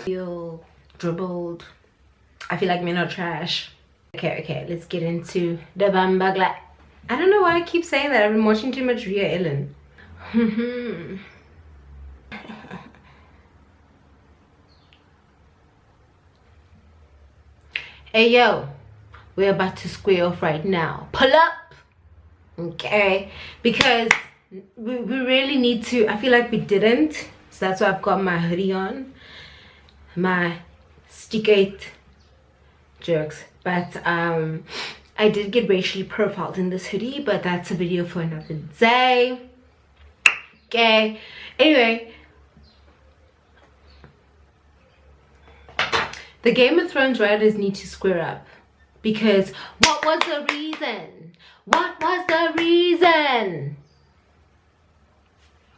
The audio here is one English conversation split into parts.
feel dribbled. I feel like men are trash. Okay, let's get into the Bambagla. I don't know why I keep saying that. I've been watching too much Ria Ellen. Hey yo, we're about to square off right now. Pull up, okay? Because we really need to. I feel like we didn't, so that's why I've got my hoodie on, my stick-8 jerks. But I did get racially profiled in this hoodie, but that's a video for another day. Okay, anyway, the Game of Thrones writers need to square up, because what was the reason? What was the reason?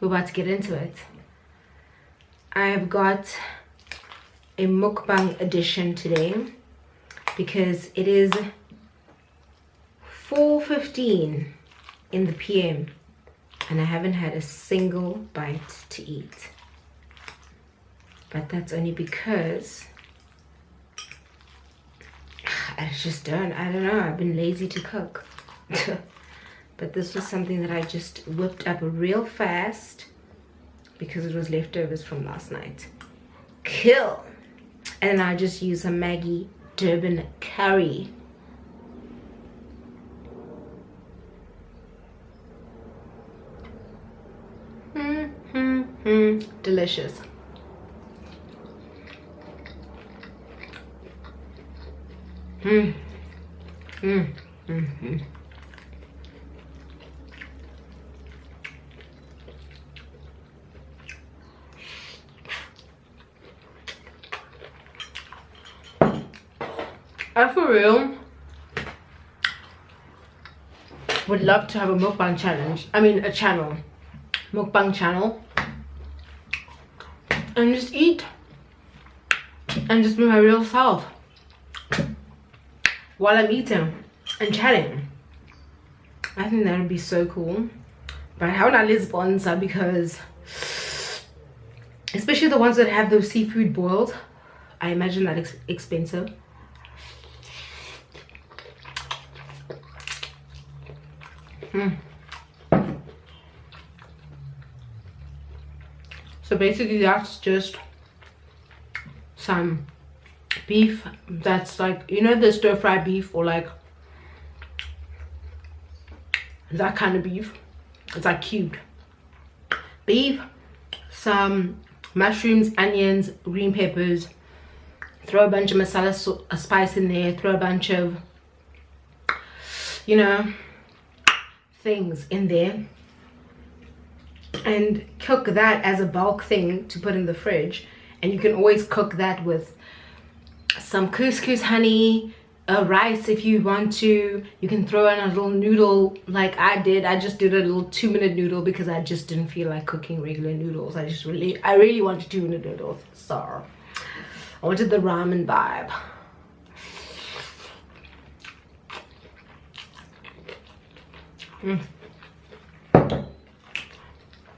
We're about to get into it. I've got a mukbang edition today because it is 4:15 in the PM and I haven't had a single bite to eat. But that's only because I don't know, I've been lazy to cook. But this was something that I just whipped up real fast because it was leftovers from last night. Kill. And I just used some Maggi Durban curry. Delicious. I for real would love to have a mukbang challenge. I mean a channel. Mukbang channel. And just eat. And just be my real self. While I'm eating and chatting. I think that would be so cool. But how not let sponsor, because especially the ones that have those seafood boiled, I imagine that expensive. So basically that's just some beef that's like, you know, the stir-fry beef, or like that kind of beef. It's like cubed beef, some mushrooms, onions, green peppers, throw a bunch of masala spice in there, throw a bunch of, you know, things in there, and cook that as a bulk thing to put in the fridge. And you can always cook that with some couscous honey, rice if you want to. You can throw in a little noodle like I did. I just did a little 2-minute noodle because I just didn't feel like cooking regular noodles. I really wanted 2-minute noodles. So I wanted the ramen vibe.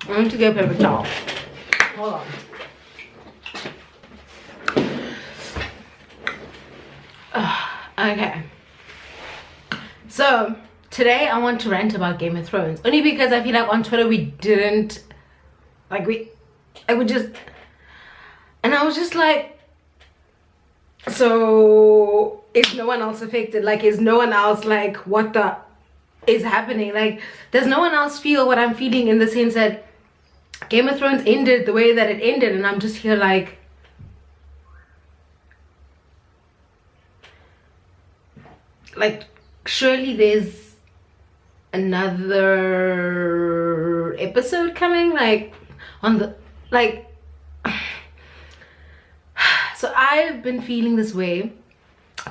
I need to get a paper towel. Hold on. Okay. So today I want to rant about Game of Thrones, only because I feel like on Twitter we didn't like I was just like, so is no one else affected? Like, is no one else like, what the is happening? Like, does no one else feel what I'm feeling, in the sense that Game of Thrones ended the way that it ended, and I'm just here like, surely there's another episode coming, like on the so I've been feeling this way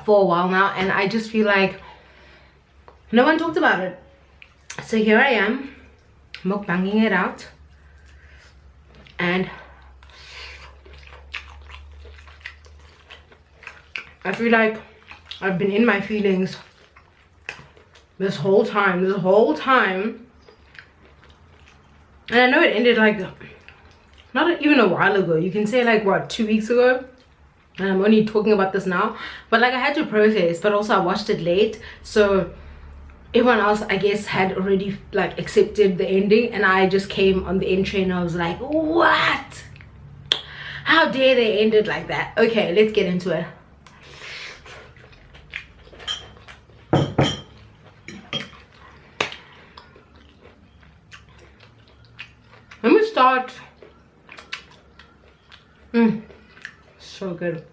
for a while now, and I just feel like no one talked about it. So here I am mukbanging it out, and I feel like I've been in my feelings this whole time, and I know it ended like not even a while ago. You can say like, what, 2 weeks ago, and I'm only talking about this now, but like I had to process, but also I watched it late, so everyone else I guess had already like accepted the ending, and I just came on the end train and I was like, what? How dare they end it like that? Okay, let's get into it. Let me start. So good.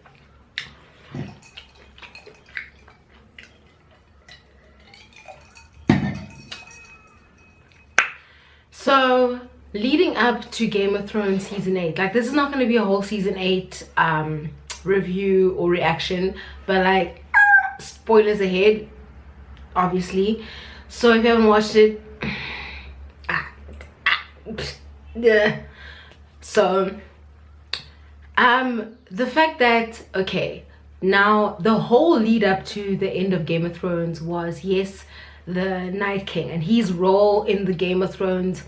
So leading up to Game of Thrones season 8, like this is not going to be a whole season 8 review or reaction, but like spoilers ahead obviously. So if you haven't watched it, so the fact that, okay, now the whole lead up to the end of Game of Thrones was, yes, the Night King, and his role in the Game of Thrones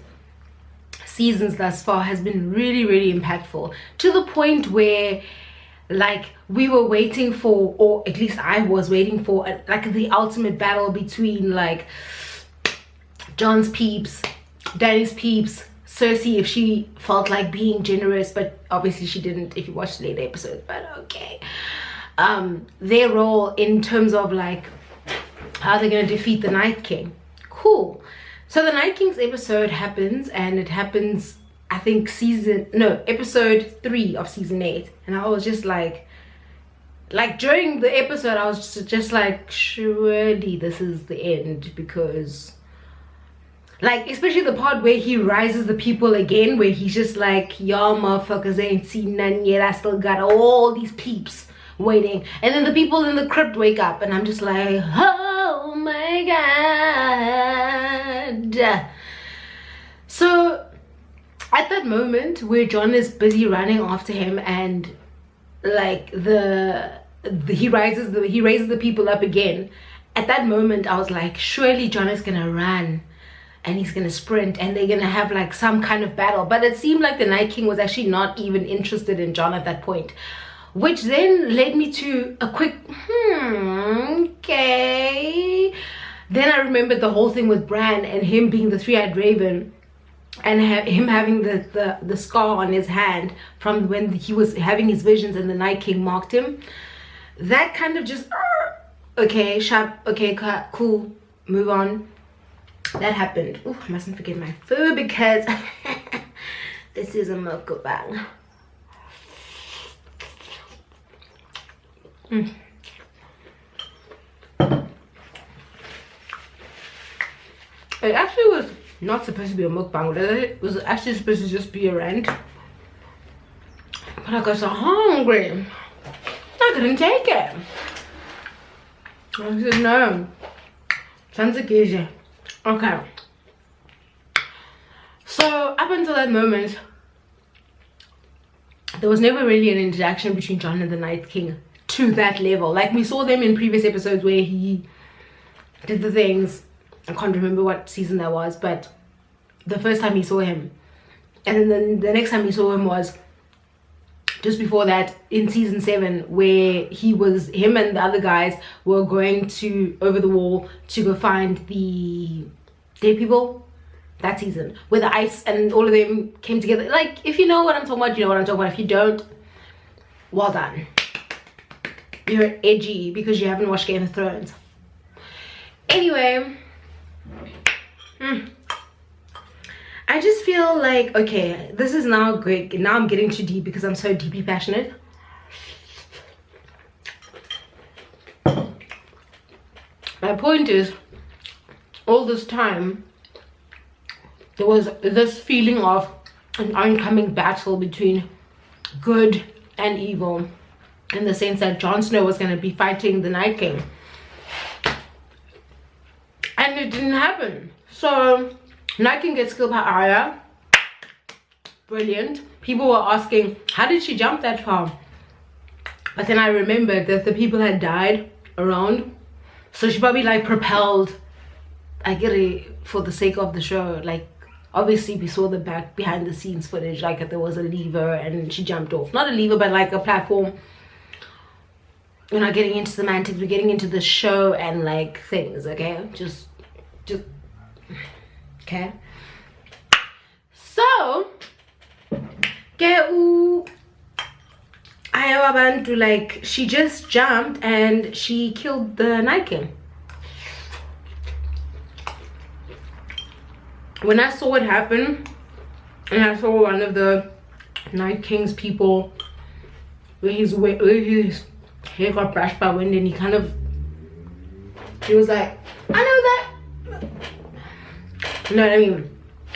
seasons thus far has been really, really impactful, to the point where like we were waiting for, or at least I was waiting for, like the ultimate battle between like Jon's peeps, Dany's peeps, Cersei, if she felt like being generous, but obviously she didn't if you watched the later episodes, but okay. Their role in terms of like how they're going to defeat the Night King. Cool. So the Night King's episode happens, and it happens, I think episode 3 of season 8, and I was just like during the episode I was just like, surely this is the end, because like especially the part where he rises the people again, where he's just like, y'all motherfuckers ain't seen none yet, I still got all these peeps waiting, and then the people in the crypt wake up, and I'm just like, oh my god. So at that moment where Jon is busy running after him, and like he raises the people up again, at that moment I was like, surely Jon is gonna run and he's gonna sprint and they're gonna have like some kind of battle. But it seemed like the Night King was actually not even interested in Jon at that point, which then led me to a quick okay. Then I remembered the whole thing with Bran and him being the three-eyed raven, and him having the scar on his hand from when he was having his visions and the Night King marked him. That kind of just okay, sharp, okay, cool, move on. That happened. Ooh, I mustn't forget my food because this is a mukbang. It actually was not supposed to be a mukbang. It was actually supposed to just be a rant. But I got so hungry, I couldn't take it. I said no. Sounds like easy. Okay. So up until that moment, there was never really an interaction between Jon and the Night King to that level. Like we saw them in previous episodes where he did the things. I can't remember what season that was, but the first time he saw him, and then the next time he saw him was just before that in season 7, where him and the other guys were going to over the wall to go find the dead people. That season where the ice and all of them came together. Like, if you know what I'm talking about, you know what I'm talking about. If you don't, well done, you're edgy because you haven't watched Game of Thrones. Anyway, I just feel like, okay, this is now great. Now I'm getting too deep because I'm so deeply passionate. My point is, all this time there was this feeling of an oncoming battle between good and evil, in the sense that Jon Snow was going to be fighting the Night King, and it didn't happen. So Night King gets killed by Arya. Brilliant. People were asking, how did she jump that far? But then I remembered that the people had died around, so she probably like propelled, I get it, for the sake of the show. Like, obviously we saw the behind the scenes footage, like there was a lever and she jumped off. Not a lever, but like a platform we're not getting into semantics, we're getting into the show and like things, okay? Just okay. So I have abantu, like, she just jumped and she killed the Night King. When I saw it happen, and I saw one of the Night King's people where his hair got brushed by wind, and he was like, I know that. You know what I mean?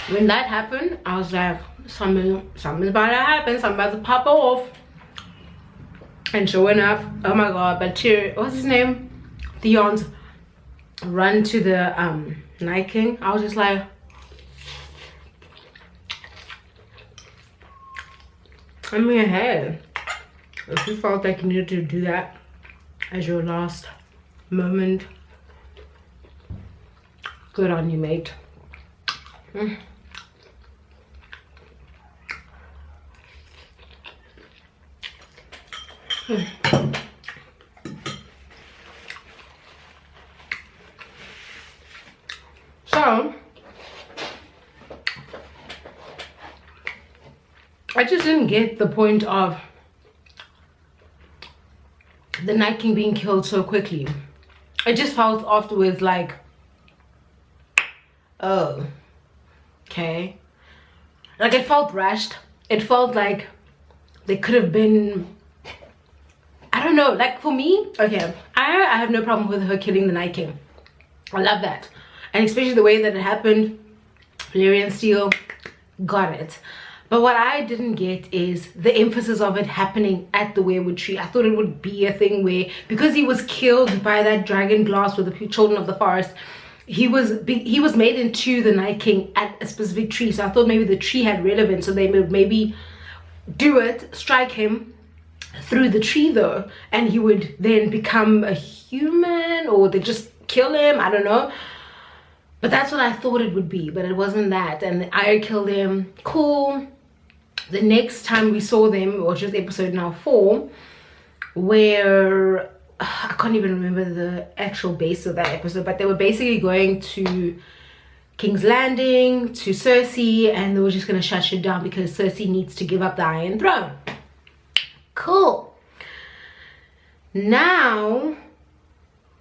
When that happened, I was like, something's about to happen, something's about to pop off. And sure enough, oh my god, but what's his name? Theon's run to the Night King. I was just like, I mean, hey, if you felt like you needed to do that as your last moment, good on you, mate. So I just didn't get the point of the Night King being killed so quickly. I just felt afterwards like, oh, okay. Like, it felt rushed. It felt like they could have been, I don't know, like, for me, okay, I have no problem with her killing the Night King. I love that. And especially the way that it happened, Valyrian Steel got it. But what I didn't get is the emphasis of it happening at the Weirwood Tree. I thought it would be a thing where, because he was killed by that dragon glass with the children of the forest, he was made into the Night King at a specific tree. So I thought maybe the tree had relevance, so they would maybe do it, strike him through the tree though, and he would then become a human, or they just kill him, I don't know. But that's what I thought it would be, but it wasn't that. And I killed him, cool. The next time we saw them, which was episode now 4, where I can't even remember the actual base of that episode, but they were basically going to King's Landing, to Cersei, and they were just going to shut shit down because Cersei needs to give up the Iron Throne. Cool. Now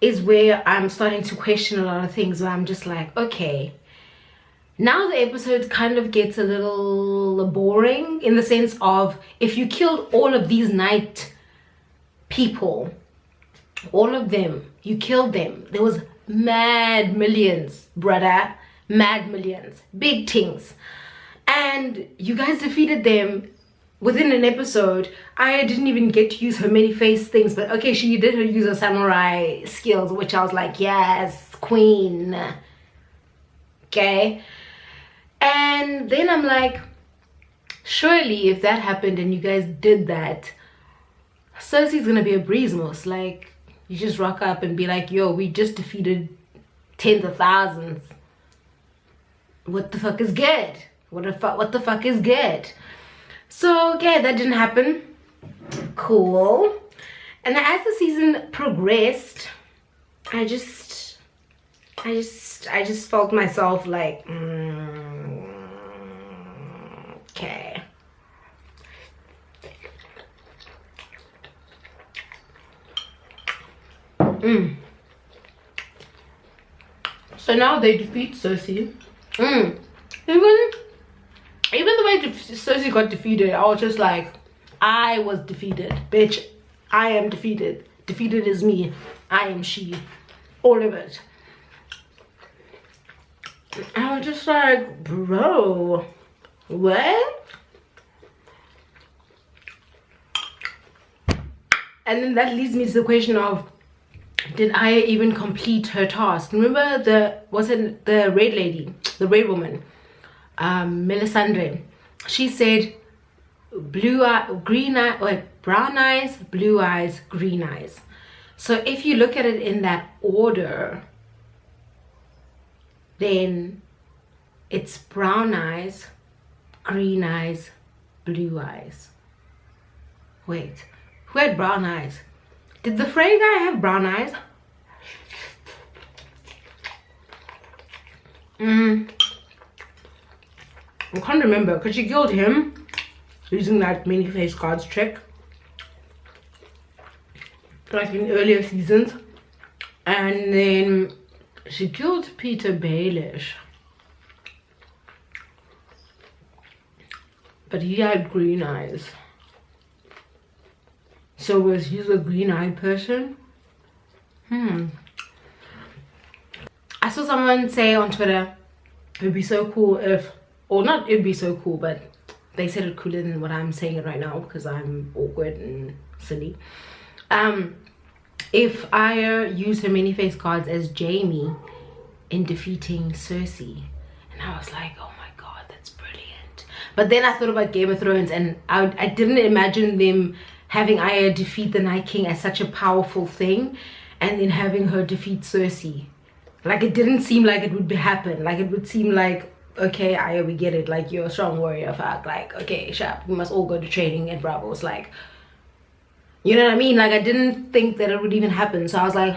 is where I'm starting to question a lot of things, where I'm just like, okay, now the episode kind of gets a little boring, in the sense of, if you killed all of these night people, all of them, you killed them, there was mad millions, brother, mad millions, big things, and you guys defeated them within an episode. I didn't even get to use her many face things, but okay, she did use her samurai skills, which I was like, yes, queen, okay. And then I'm like, surely if that happened and you guys did that, Cersei's gonna be a breeze most. Like, you just rock up and be like, yo, we just defeated tens of thousands. What the fuck is good? What the fuck is good? So okay, that didn't happen. Cool. And as the season progressed, I just felt myself like, okay. So now they defeat Cersei. Even the way Cersei got defeated, I was just like, I was defeated, bitch. I am defeated. Defeated is me. I am she. All of it. I was just like, bro, what? And then that leads me to the question of, did I even complete her task? Remember the red lady, the red woman, Melisandre? She said brown eyes, blue eyes, green eyes. So if you look at it in that order, then it's brown eyes, green eyes, blue eyes. Wait, who had brown eyes? Did the Frey guy have brown eyes? I can't remember because she killed him using that many face cards trick, like in earlier seasons, and then she killed Peter Baelish, but he had green eyes. So was he a green-eyed person? I saw someone say on Twitter, it'd be so cool if, or not it'd be so cool, but they said it cooler than what I'm saying it right now because I'm awkward and silly. If Arya used her many face cards as Jaime in defeating Cersei, and I was like, oh my god, that's brilliant. But then I thought about Game of Thrones, and I didn't imagine them having Arya defeat the Night King as such a powerful thing, and then having her defeat Cersei. Like, it didn't seem like it would happen. Like, it would seem like, okay, Arya, we get it. Like, you're a strong warrior, fuck. Like, okay, sharp, we must all go to training. And Bravo was like, you know what I mean? Like, I didn't think that it would even happen. So I was like,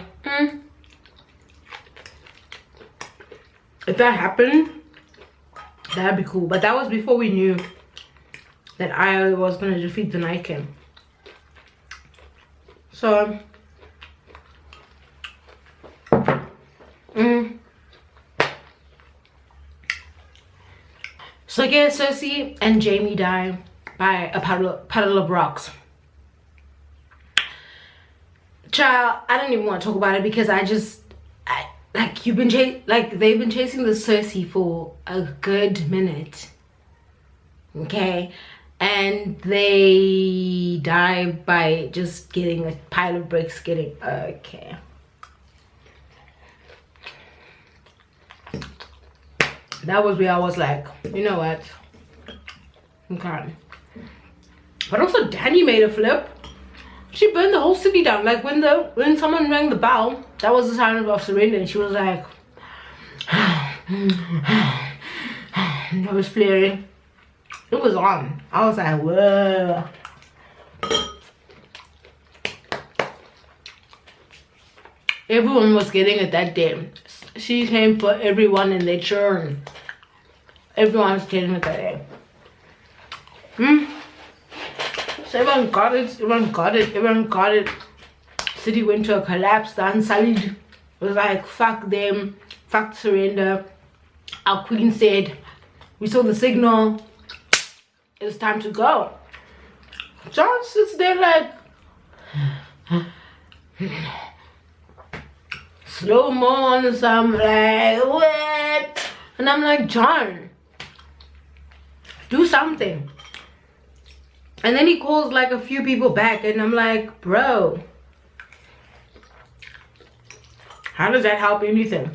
if that happened, that'd be cool. But that was before we knew that Arya was going to defeat the Night King. So so yeah, Cersei and Jaime die by a puddle of rocks. Child, I don't even want to talk about it because like they've been chasing the Cersei for a good minute, okay, and they die by just getting a pile of bricks, okay. That was where I was like, you know what, okay. But also Dany made a flip. She burned the whole city down. Like when someone rang the bell, that was the sign of surrender, and she was like, I was flaring. It was on. I was like, whoa. Everyone was getting it that day. She came for everyone in their turn. Everyone was getting it that day. So everyone got it. City went to a collapse. The Unsullied was like, fuck them, fuck surrender. Our queen said, we saw the signal, it's time to go. John sits there like, slow mo on some, like, what? And I'm like, John, do something. And then he calls like a few people back, and I'm like, bro, how does that help anything?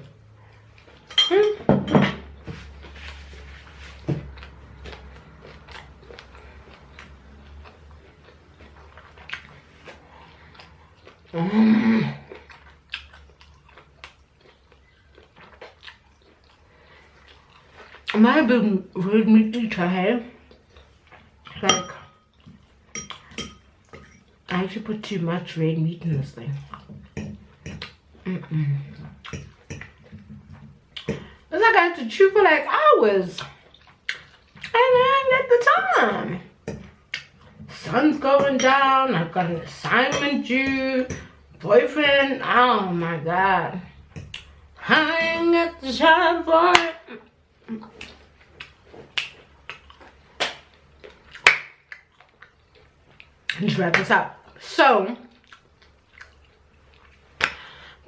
Am I a big red meat eater, hey? Like, I actually put too much red meat in this thing. It's like I have to chew for like hours. And I ain't got the time. Sun's going down. I've got an assignment due. Boyfriend. Oh my god. I ain't got the time for it. Let's wrap this up. So,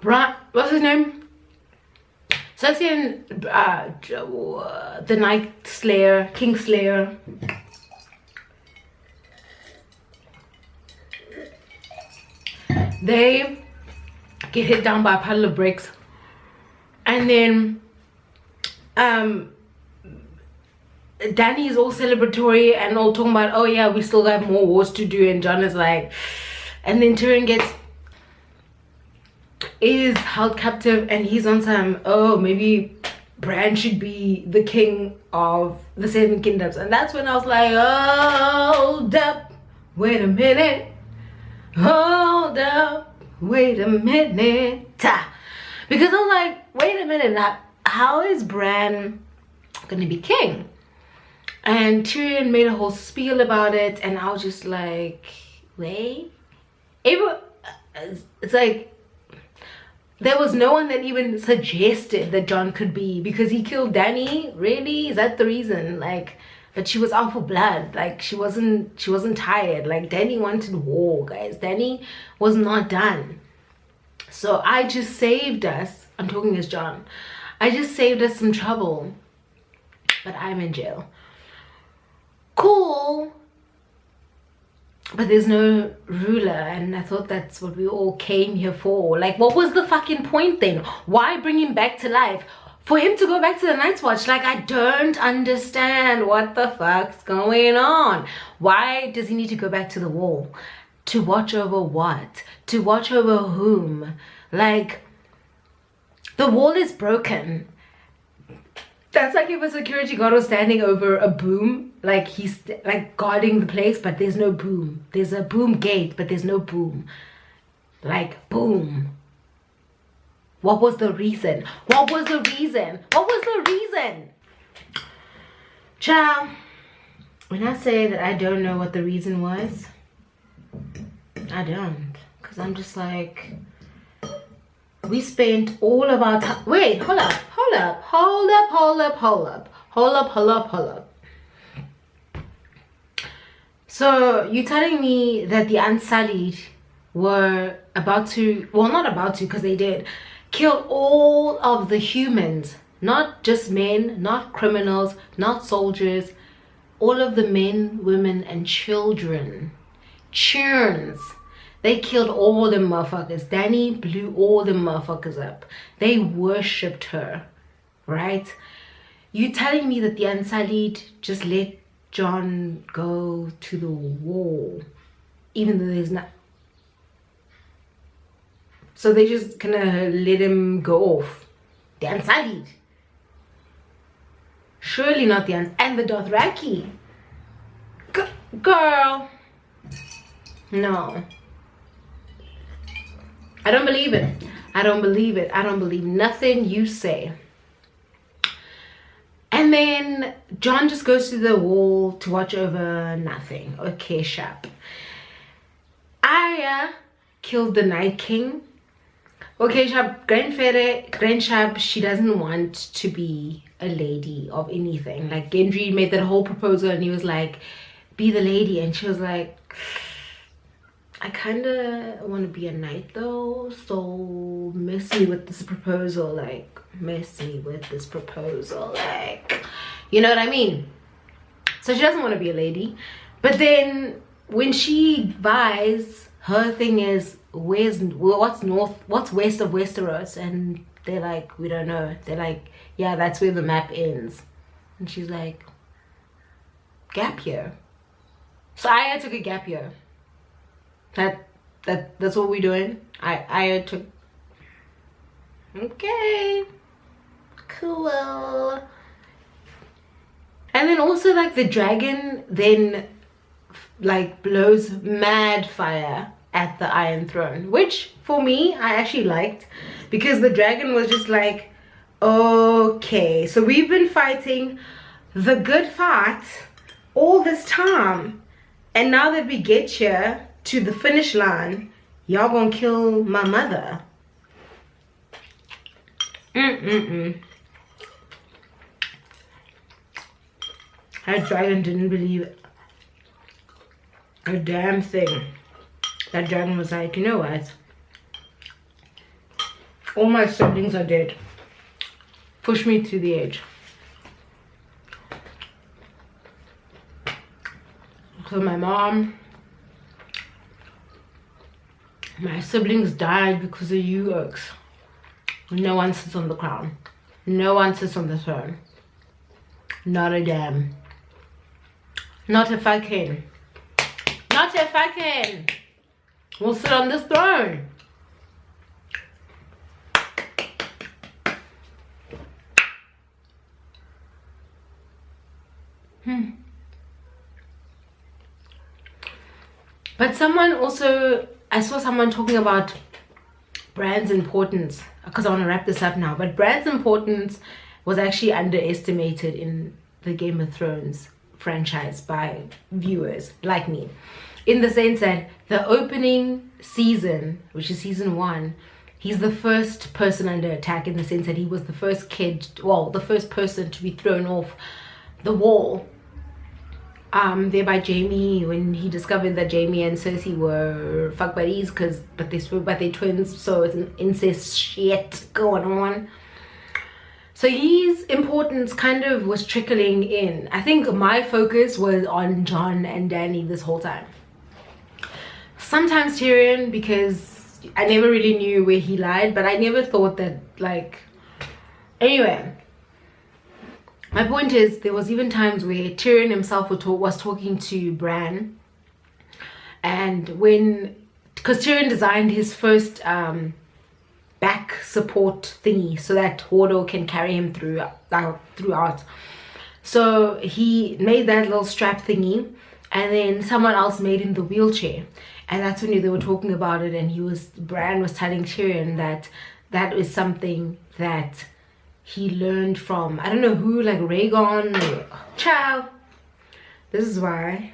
what's his name? Cersei and the Night Slayer, King Slayer. They get hit down by a puddle of bricks, and then Dany is all celebratory and all talking about, oh yeah, we still got more wars to do, and Jon is like, and then Tyrion is held captive, and he's on some, oh, maybe Bran should be the king of the Seven Kingdoms. And that's when I was like, hold up, wait a minute, hold up, wait a minute. Because I was like, wait a minute, how is Bran gonna be king? And Tyrion made a whole spiel about it, and I was just like, wait. It's like, there was no one that even suggested that Jon could be, because he killed Dany. Really? Is that the reason? Like, but she was out for blood. Like, she wasn't tired. Like, Dany wanted war, guys. Dany was not done. So I just saved us. I'm talking as Jon. I just saved us some trouble. But I'm in jail. Cool. But there's no ruler, and I thought that's what we all came here for. Like, what was the fucking point then? Why bring him back to life? For him to go back to the Night's Watch? Like, I don't understand what the fuck's going on. Why does he need to go back to the Wall? To watch over what? To watch over whom? Like, the Wall is broken. That's like if a security guard was standing over a boom, like he's like guarding the place, but there's no boom. There's a boom gate, but there's no boom. Like, boom. What was the reason? What was the reason? What was the reason? Child, when I say that I don't know what the reason was, I don't. Because I'm just like, we spent all of our time. Wait, hold up. So you're telling me that the Unsullied were about to, well, not about to, because they did, kill all of the humans, not just men, not criminals, not soldiers, all of the men, women, and children. Churns. They killed all the motherfuckers. Dany blew all the motherfuckers up. They worshipped her, right? You telling me that the Unsullied just let Jon go to the Wall, even though there's not. So they just gonna let him go off. The Unsullied. Surely not the and the Dothraki. Girl. No. I don't believe it. I don't believe it. I don't believe nothing you say. And then Jon just goes to the Wall to watch over nothing. Okay, sharp. Arya killed the Night King. Okay, sharp. Grand Sharp, she doesn't want to be a lady of anything. Like, Gendry made that whole proposal and he was like, be the lady. And she was like, I kind of want to be a knight though, so mess me with this proposal, like, mess me with this proposal, like, you know what I mean? So she doesn't want to be a lady. But then when she buys, her thing is, what's west of Westeros? And they're like, we don't know. They're like, yeah, that's where the map ends. And she's like, gap year. So I took a gap year. That's what we're doing. I took. Okay, cool. And then also, like, the dragon then like blows mad fire at the Iron Throne, which for me I actually liked, because the dragon was just like, okay, so we've been fighting the good fight all this time, and now that we get here to the finish line, y'all gonna kill my mother. That dragon didn't believe a damn thing. That dragon was like, you know what? All my siblings are dead. Push me to the edge. So my mom, my siblings died because of you oaks. No one sits on the crown. No one sits on the throne. Not a damn. Not if I can. Not if I can. We'll sit on this throne. But someone also, I saw someone talking about Bran's importance, because I want to wrap this up now, but Bran's importance was actually underestimated in the Game of Thrones franchise by viewers like me, in the sense that the opening season, which is season 1, he's the first person under attack, in the sense that he was the first kid, well, the first person to be thrown off the wall there by Jaime, when he discovered that Jaime and Cersei were fuck buddies, but they're twins, so it's an incest shit going on. So his importance kind of was trickling in. I think my focus was on Jon and Dany this whole time. Sometimes Tyrion, because I never really knew where he lied, but I never thought that, like, anyway. My point is, there was even times where Tyrion himself was talking to Bran, and because Tyrion designed his first back support thingy so that Hodor can carry him throughout. So he made that little strap thingy, and then someone else made him the wheelchair, and that's when they were talking about it, and Bran was telling Tyrion that is something that he learned from, I don't know who, like Rhaegon or Chow. This is why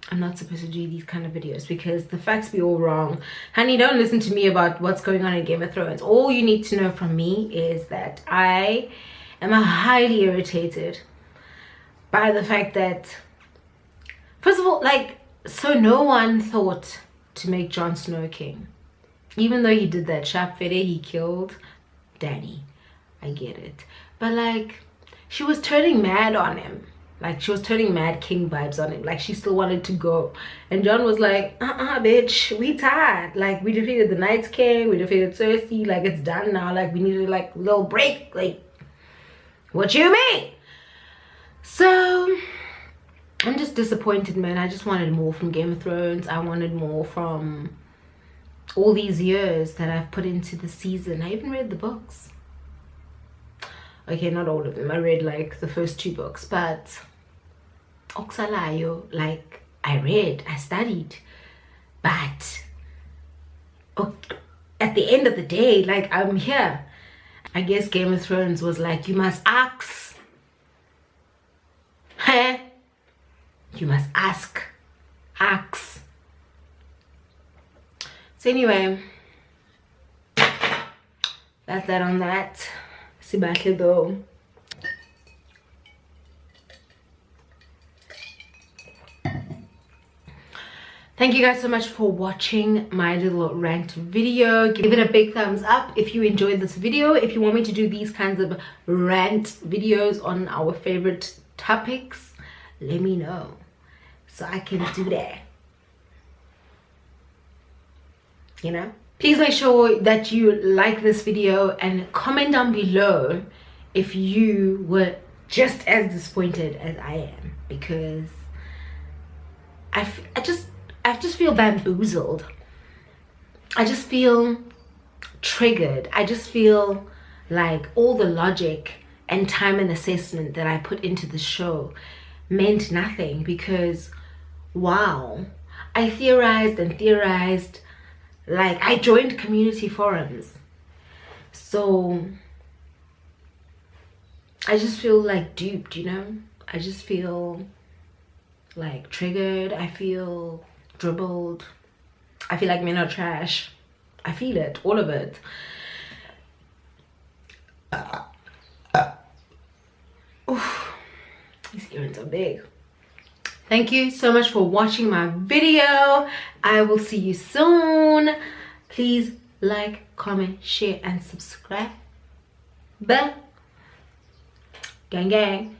I'm not supposed to do these kind of videos, because the facts be all wrong. Honey, don't listen to me about what's going on in Game of Thrones. All you need to know from me is that I am highly irritated by the fact that, first of all, like, so no one thought to make Jon Snow king. Even though he did that sharp fede, he killed Dany. I get it, but like, she was turning mad on him, like she was turning mad king vibes on him, like she still wanted to go, and Jon was like, bitch, we tired, like we defeated the Night's King, we defeated Cersei, like it's done now, like we needed like a little break, like what you mean? So I'm just disappointed, man. I just wanted more from Game of Thrones. I wanted more from all these years that I've put into the season. I even read the books. Okay, not all of them. I read like the first 2 books, but Oxalayo, like I studied, but at the end of the day, like I'm here. I guess Game of Thrones was like, you must ask, huh? You must ask. So anyway, that's that on that. Sibahle though. Thank you guys so much for watching my little rant video. Give it a big thumbs up if you enjoyed this video. If you want me to do these kinds of rant videos on our favorite topics, let me know so I can do that. You know? Please make sure that you like this video and comment down below if you were just as disappointed as I am, because I just feel bamboozled. I just feel triggered. I just feel like all the logic and time and assessment that I put into the show meant nothing, because wow, I theorized and theorized. Like, I joined community forums, so I just feel like duped, you know? I just feel like triggered. I feel dribbled. I feel like men are trash. I feel it, all of it. Oof, these earrings are big. Thank you so much for watching my video. I will see you soon. Please like, comment, share, and subscribe. Bye. Gang gang.